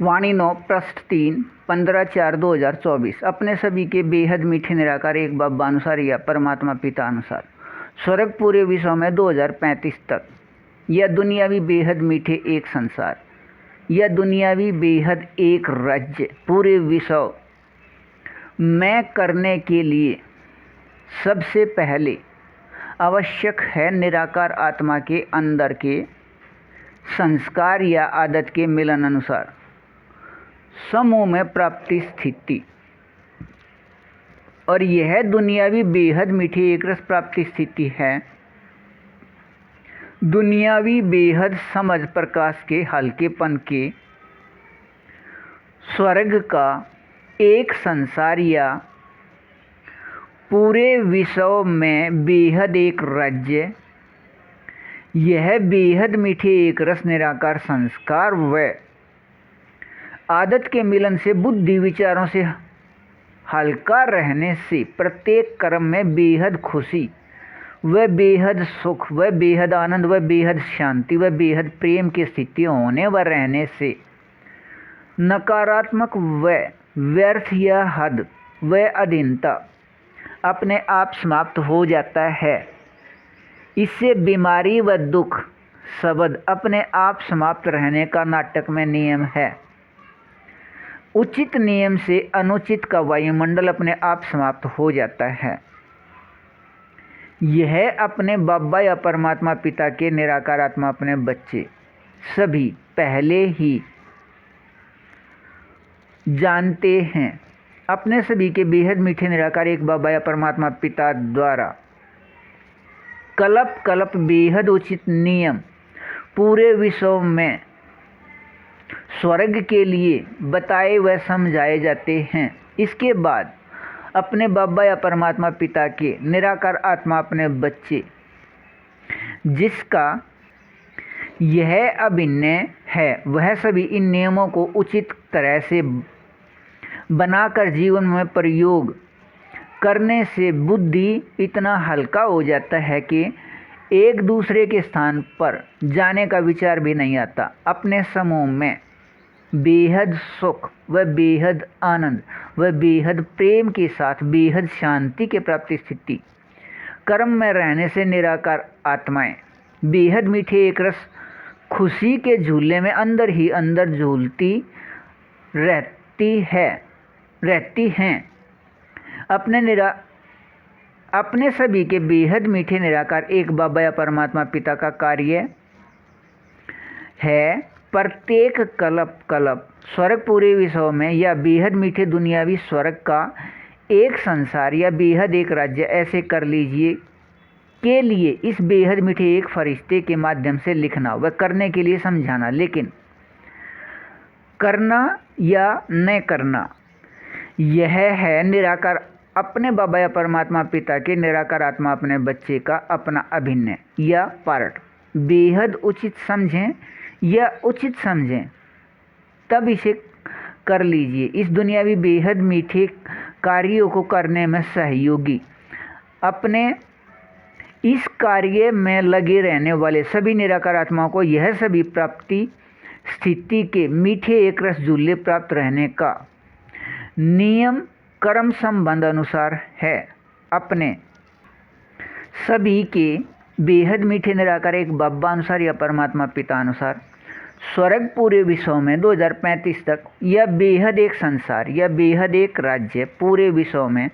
वाणी 9 पृष्ठ 3 15/4/2024। अपने सभी के बेहद मीठे निराकार एक बाबा अनुसार या परमात्मा पिता अनुसार स्वर्ग पूरे विश्व में 2035 तक यह दुनियावी बेहद मीठे एक संसार, यह दुनियावी बेहद एक राज्य पूरे विश्व में करने के लिए सबसे पहले आवश्यक है निराकार आत्मा के अंदर के संस्कार या आदत के मिलन अनुसार समूह में प्राप्ति स्थिति। और यह दुनियावी बेहद मीठी एक रस प्राप्ति स्थिति है दुनियावी बेहद समझ प्रकाश के हल्केपन के स्वर्ग का एक संसार या पूरे विश्व में बेहद एक राज्य। यह बेहद मीठे एक रस निराकार संस्कार व आदत के मिलन से बुद्धि विचारों से हल्का रहने से प्रत्येक कर्म में बेहद खुशी व बेहद सुख व बेहद आनंद व बेहद शांति व बेहद प्रेम की स्थिति होने व रहने से नकारात्मक व व्यर्थ या हद व अधीनता अपने आप समाप्त हो जाता है। इससे बीमारी व दुख शब्द अपने आप समाप्त रहने का नाटक में नियम है। उचित नियम से अनुचित का वायुमंडल अपने आप समाप्त हो जाता है। यह अपने बाबा या परमात्मा पिता के निराकार आत्मा अपने बच्चे सभी पहले ही जानते हैं। अपने सभी के बेहद मीठे निराकार एक बाबा या परमात्मा पिता द्वारा कल्प कल्प बेहद उचित नियम पूरे विश्व में स्वर्ग के लिए बताए व समझाए जाते हैं। इसके बाद अपने बाबा या परमात्मा पिता के निराकार आत्मा अपने बच्चे जिसका यह अभिन्न है वह सभी इन नियमों को उचित तरह से बनाकर जीवन में प्रयोग करने से बुद्धि इतना हल्का हो जाता है कि एक दूसरे के स्थान पर जाने का विचार भी नहीं आता। अपने समूह में बेहद सुख व बेहद आनंद व बेहद प्रेम के साथ बेहद शांति के प्राप्ति स्थिति कर्म में रहने से निराकार आत्माएं बेहद मीठे एक रस खुशी के झूले में अंदर ही अंदर झूलती रहती हैं। अपने सभी के बेहद मीठे निराकार एक बाबा या परमात्मा पिता का कार्य है प्रत्येक कल्प कल्प स्वर्ग पूरे विश्व में या बेहद मीठे दुनियावी स्वर्ग का एक संसार या बेहद एक राज्य ऐसे कर लीजिए के लिए इस बेहद मीठे एक फरिश्ते के माध्यम से लिखना व करने के लिए समझाना। लेकिन करना या न करना यह है निराकार अपने बाबा या परमात्मा पिता के निराकार आत्मा अपने बच्चे का अपना अभिन्न या पार्ट बेहद उचित समझें या उचित समझें तब इसे कर लीजिए। इस दुनियावी बेहद मीठे कार्यों को करने में सहयोगी अपने इस कार्य में लगे रहने वाले सभी निराकार आत्माओं को यह सभी प्राप्ति स्थिति के मीठे एक रस झूले प्राप्त रहने का नियम कर्म संबंध अनुसार है। अपने सभी के बेहद मीठे निराकार एक बाबा अनुसार या परमात्मा पिता अनुसार स्वर्ग पूरे विश्व में 2035 तक यह बेहद एक संसार या बेहद एक राज्य पूरे विश्व में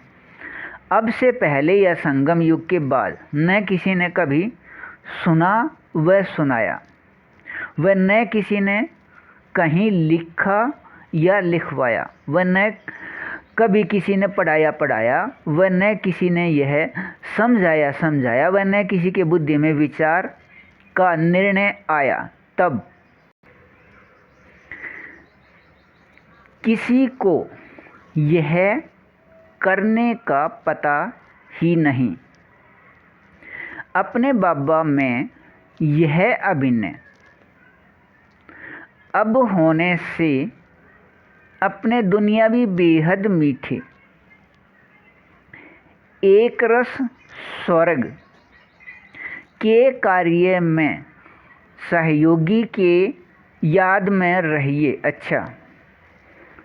अब से पहले या संगम युग के बाद न किसी ने कभी सुना व सुनाया व न किसी ने कहीं लिखा या लिखवाया व न कभी किसी ने पढ़ाया व न किसी ने यह समझाया व न किसी के बुद्धि में विचार का निर्णय आया। तब किसी को यह करने का पता ही नहीं। अपने बाबा में यह अभिन्न अब होने से अपने दुनियावी बेहद मीठे एक रस स्वर्ग के कार्य में सहयोगी के याद में रहिए। अच्छा,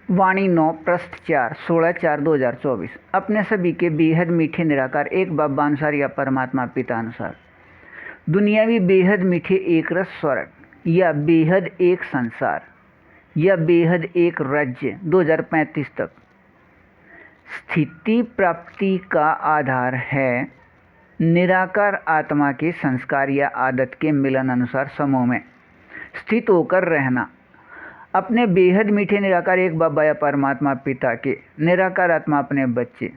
वाणी 9 पृष्ठ 4 16/4/2024। अपने सभी के बेहद मीठे निराकार एक बाबानुसार या परमात्मा पिता अनुसार दुनियावी बेहद मीठे एक रस स्वर्ग या बेहद एक संसार या बेहद एक राज्य 2035 तक स्थिति प्राप्ति का आधार है निराकार आत्मा के संस्कार या आदत के मिलन अनुसार समूह में स्थित होकर रहना। अपने बेहद मीठे निराकार एक बाबा या परमात्मा पिता के निराकार आत्मा अपने बच्चे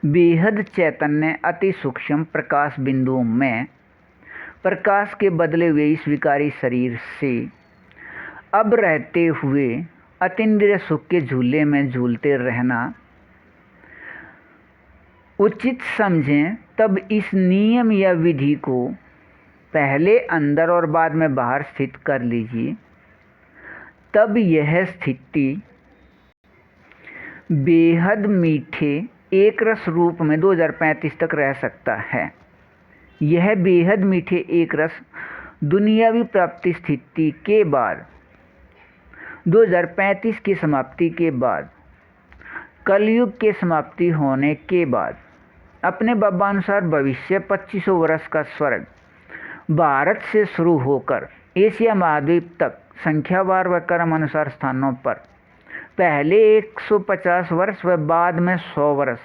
बेहद चैतन्य अति सूक्ष्म प्रकाश बिंदुओं में प्रकाश के बदले हुए इस विकारी शरीर से अब रहते हुए अतीन्द्रिय सुख के झूले में झूलते रहना उचित समझें। तब इस नियम या विधि को पहले अंदर और बाद में बाहर स्थित कर लीजिए। तब यह स्थिति बेहद मीठे एक रस रूप में 2035 तक रह सकता है। यह बेहद मीठे एक रस दुनियावी प्राप्ति स्थिति के बाद 2035 की समाप्ति के बाद कलयुग के समाप्ति होने के बाद अपने बाबानुसार भविष्य 2500 वर्ष का स्वर्ग भारत से शुरू होकर एशिया महाद्वीप तक संख्यावार व क्रम अनुसार स्थानों पर पहले 150 वर्ष व बाद में 100 वर्ष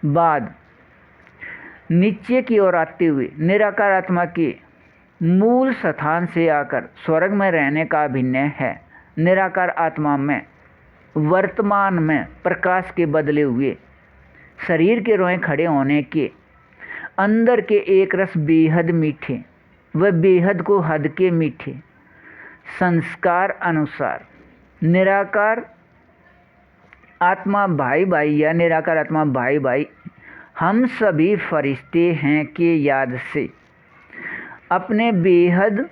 बाद नीचे की ओर आते हुए निराकार आत्मा के मूल स्थान से आकर स्वर्ग में रहने का अभिनय है। निराकार आत्मा में वर्तमान में प्रकाश के बदले हुए शरीर के रोए खड़े होने के अंदर के एक रस बेहद मीठे व बेहद को हद के मीठे संस्कार अनुसार निराकार आत्मा भाई भाई या निराकार आत्मा भाई भाई हम सभी फरिश्ते हैं के याद से अपने बेहद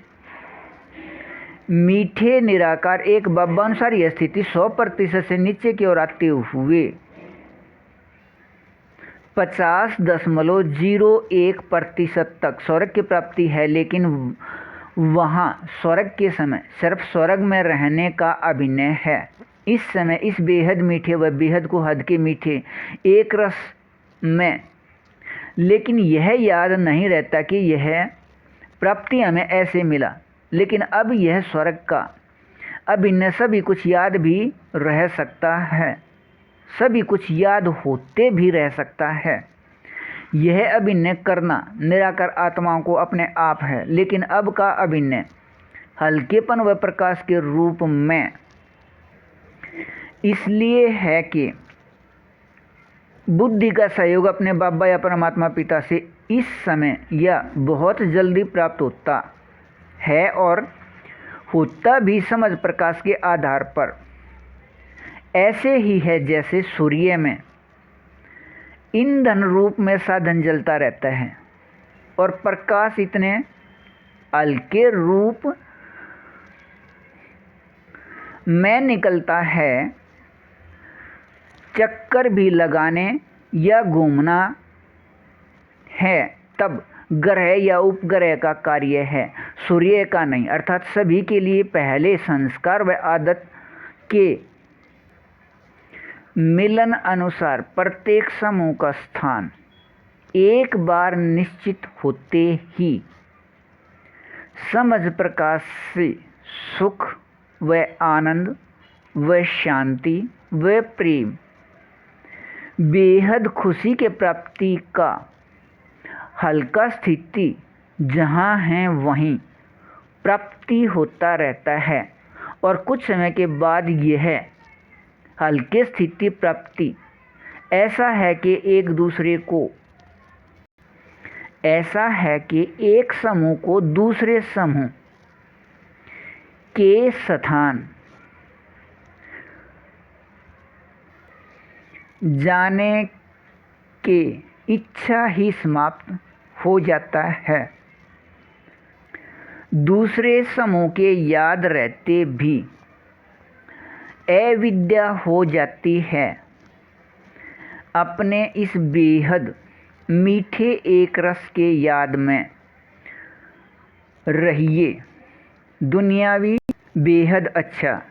मीठे निराकार एक बाबानुसार यह स्थिति 100% से नीचे की ओर आते हुए 50.01% तक स्वर्ग की प्राप्ति है। लेकिन वहाँ स्वर्ग के समय सिर्फ स्वर्ग में रहने का अभिनय है। इस समय इस बेहद मीठे व बेहद को हद के मीठे एक रस में लेकिन यह याद नहीं रहता कि यह प्राप्ति हमें ऐसे मिला। लेकिन अब यह स्वर्ग का अभिनय सभी कुछ याद भी रह सकता है, सभी कुछ याद होते भी रह सकता है। यह अभिनय करना निराकार आत्माओं को अपने आप है। लेकिन अब का अभिनय हल्केपन व प्रकाश के रूप में इसलिए है कि बुद्धि का सहयोग अपने बाबा या परमात्मा पिता से इस समय या बहुत जल्दी प्राप्त होता है और होता भी समझ प्रकाश के आधार पर ऐसे ही है जैसे सूर्य में ईंधन रूप में साधन जलता रहता है और प्रकाश इतने हल्के रूप में निकलता है चक्कर भी लगाने या घूमना है तब ग्रह या उपग्रह का कार्य है, सूर्य का नहीं। अर्थात सभी के लिए पहले संस्कार व आदत के मिलन अनुसार प्रत्येक समूह का स्थान एक बार निश्चित होते ही समझ प्रकाश से सुख व आनंद व शांति व प्रेम बेहद खुशी के प्राप्ति का हल्का स्थिति जहाँ है वहीं प्राप्ति होता रहता है और कुछ समय के बाद यह हल्के स्थिति प्राप्ति ऐसा है कि एक समूह को दूसरे समूह के स्थान जाने के इच्छा ही समाप्त हो जाता है। दूसरे समूह के याद रहते भी अविद्या हो जाती है। अपने इस बेहद मीठे एक रस के याद में रहिए। दुनियावी बेहद अच्छा